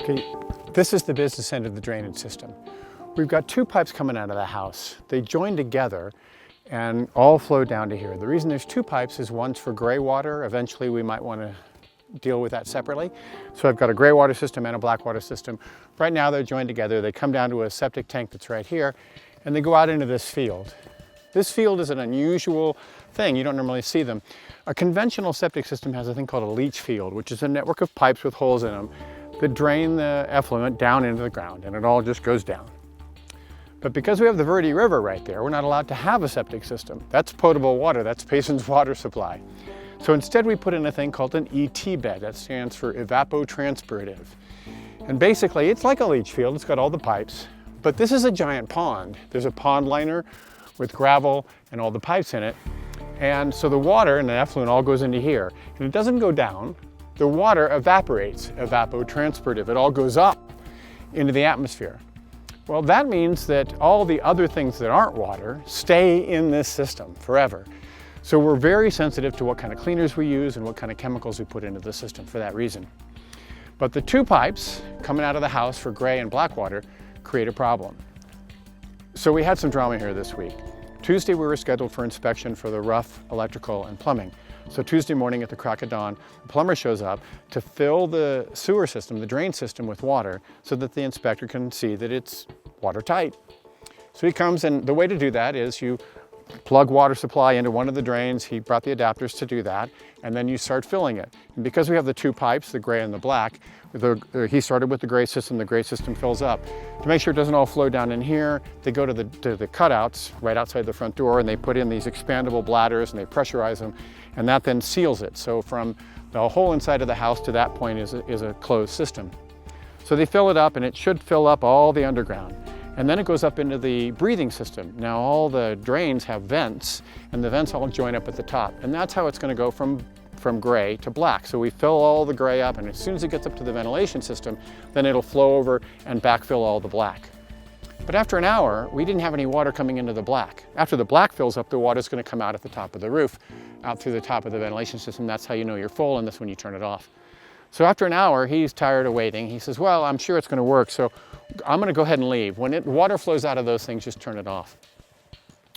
Okay, this is the business end of the drainage system. We've got two pipes coming out of the house. They join together and all flow down to here. The reason there's two pipes is one's for gray water. Eventually we might want to deal with that separately. So I've got a gray water system and a black water system. Right now they're joined together. They come down to a septic tank that's right here and they go out into this field. This field is an unusual thing. You don't normally see them. A conventional septic system has a thing called a leach field, which is a network of pipes with holes in them that drain the effluent down into the ground, and it all just goes down. But because we have the Verde River right there, we're not allowed to have a septic system. That's potable water, that's Payson's water supply. So instead we put in a thing called an ET bed. That stands for evapotranspirative. And basically it's like a leach field, it's got all the pipes, but this is a giant pond. There's a pond liner with gravel and all the pipes in it. And so the water and the effluent all goes into here. And it doesn't go down, the water evaporates, evapotranspirative. It all goes up into the atmosphere. Well, that means that all the other things that aren't water stay in this system forever. So we're very sensitive to what kind of cleaners we use and what kind of chemicals we put into the system for that reason. But the two pipes coming out of the house for gray and black water create a problem. So we had some drama here this week. Tuesday we were scheduled for inspection for the rough electrical and plumbing. So Tuesday morning at the crack of dawn, the plumber shows up to fill the sewer system, the drain system, with water so that the inspector can see that it's watertight. So he comes, and the way to do that is you plug water supply into one of the drains. He brought the adapters to do that, and then you start filling it. And because we have the two pipes, the gray and the black, he started with the gray system fills up. To make sure it doesn't all flow down in here, they go to the cutouts right outside the front door, and they put in these expandable bladders and they pressurize them, and that then seals it. So from the whole inside of the house to that point is a closed system. So they fill it up, and it should fill up all the underground. And then it goes up into the breathing system. Now all the drains have vents, and the vents all join up at the top. And that's how it's going to go from gray to black. So we fill all the gray up, and as soon as it gets up to the ventilation system, then it'll flow over and backfill all the black. But after an hour, we didn't have any water coming into the black. After the black fills up, the water's going to come out at the top of the roof, out through the top of the ventilation system. That's how you know you're full, and that's when you turn it off. So after an hour, he's tired of waiting. He says, well, I'm sure it's going to work, so I'm going to go ahead and leave. When water flows out of those things, just turn it off.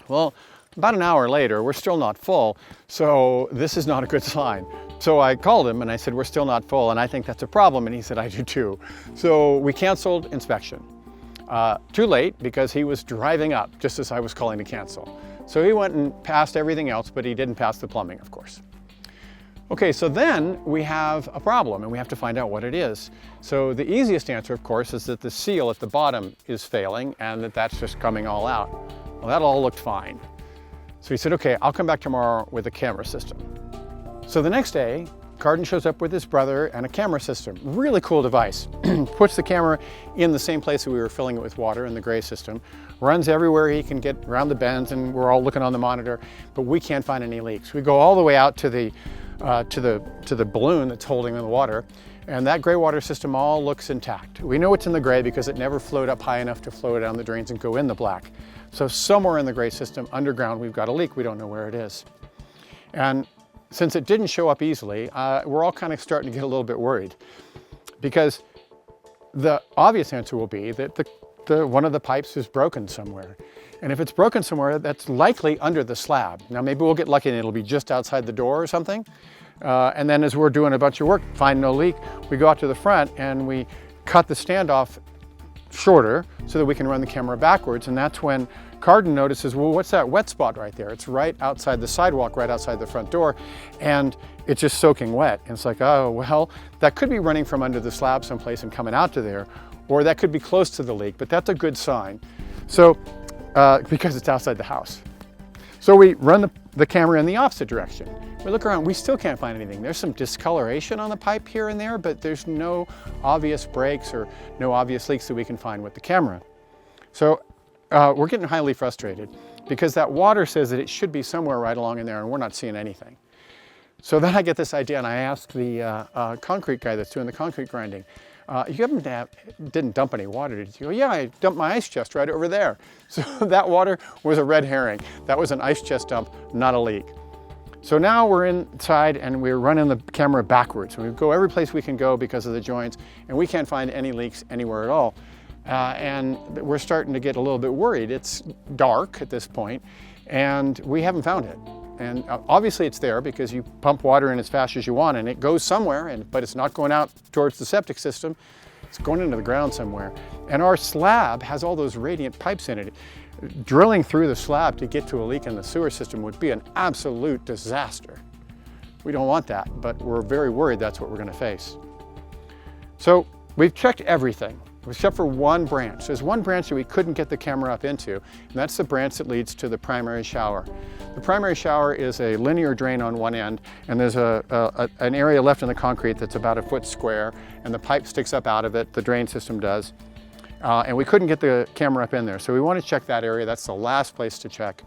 Well, about an hour later, we're still not full, so this is not a good sign. So I called him and I said, we're still not full, and I think that's a problem. And he said, I do too. So we canceled inspection. Too late, because he was driving up just as I was calling to cancel. So he went and passed everything else, but he didn't pass the plumbing, of course. Okay, so then we have a problem, and we have to find out what it is. So the easiest answer, of course, is that the seal at the bottom is failing and that's just coming all out. Well, that all looked fine. So he said, okay, I'll come back tomorrow with a camera system. So the next day, Carden shows up with his brother and a camera system. Really cool device. Puts the camera in the same place that we were filling it with water in the gray system, runs everywhere he can get around the bends, and we're all looking on the monitor, but we can't find any leaks. We go all the way out to the balloon that's holding the water, and that gray water system all looks intact. We know it's in the gray because it never flowed up high enough to flow down the drains and go in the black. So somewhere in the gray system underground we've got a leak. We don't know where it is. And since it didn't show up easily, we're all kind of starting to get a little bit worried, because the obvious answer will be that one of the pipes is broken somewhere. And if it's broken somewhere, that's likely under the slab. Now maybe we'll get lucky and it'll be just outside the door or something. And then as we're doing a bunch of work, find no leak, we go out to the front and we cut the standoff shorter so that we can run the camera backwards. And that's when Carden notices, well, what's that wet spot right there? It's right outside the sidewalk, right outside the front door, and it's just soaking wet. And it's like, oh, well, that could be running from under the slab someplace and coming out to there, or that could be close to the leak, but that's a good sign. So, because it's outside the house. So we run the camera in the opposite direction. We look around, we still can't find anything. There's some discoloration on the pipe here and there, but there's no obvious breaks or no obvious leaks that we can find with the camera. So we're getting highly frustrated because that water says that it should be somewhere right along in there, and we're not seeing anything. So then I get this idea, and I ask the concrete guy that's doing the concrete grinding, you didn't dump any water, did you? Yeah, I dumped my ice chest right over there. So that water was a red herring. That was an ice chest dump, not a leak. So now we're inside and we're running the camera backwards. We go every place we can go because of the joints, and we can't find any leaks anywhere at all. And we're starting to get a little bit worried. It's dark at this point, and we haven't found it. And obviously it's there because you pump water in as fast as you want, and it goes somewhere, but it's not going out towards the septic system. It's going into the ground somewhere. And our slab has all those radiant pipes in it. Drilling through the slab to get to a leak in the sewer system would be an absolute disaster. We don't want that, but we're very worried that's what we're going to face. So we've checked everything except for one branch. There's one branch that we couldn't get the camera up into, and that's the branch that leads to the primary shower. The primary shower is a linear drain on one end, and there's an area left in the concrete that's about 1 foot square, and the pipe sticks up out of it, the drain system does. And we couldn't get the camera up in there, so we want to check that area. That's the last place to check.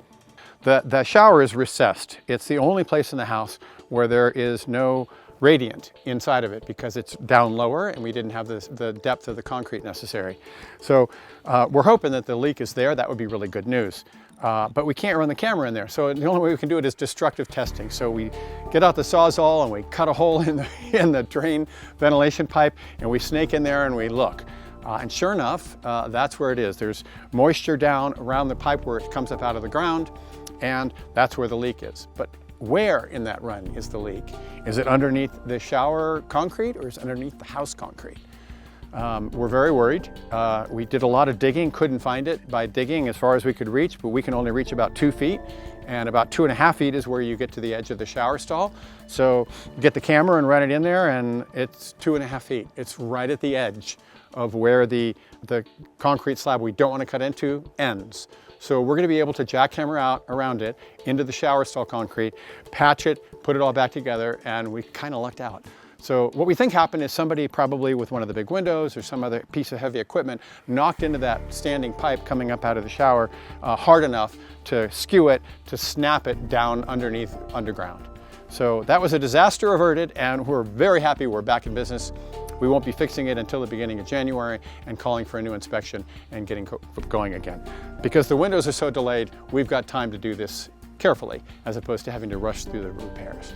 The shower is recessed. It's the only place in the house where there is no radiant inside of it because it's down lower and we didn't have the depth of the concrete necessary. So we're hoping that the leak is there. That would be really good news. But we can't run the camera in there. So the only way we can do it is destructive testing. So we get out the Sawzall and we cut a hole in the drain ventilation pipe, and we snake in there and we look. And sure enough, that's where it is. There's moisture down around the pipe where it comes up out of the ground, and that's where the leak is. But where in that run is the leak? Is it underneath the shower concrete, or is it underneath the house concrete? We're very worried. We did a lot of digging, couldn't find it by digging as far as we could reach, but we can only reach about 2 feet, and about 2.5 feet is where you get to the edge of the shower stall. So get the camera and run it in there, and it's 2.5 feet. It's right at the edge of where the concrete slab we don't want to cut into ends. So we're going to be able to jackhammer out around it into the shower stall concrete, patch it, put it all back together, and we kind of lucked out. So what we think happened is somebody probably with one of the big windows or some other piece of heavy equipment knocked into that standing pipe coming up out of the shower hard enough to skew it, to snap it down underneath underground. So that was a disaster averted, and we're very happy we're back in business. We won't be fixing it until the beginning of January and calling for a new inspection and getting going again. Because the windows are so delayed, we've got time to do this carefully as opposed to having to rush through the repairs.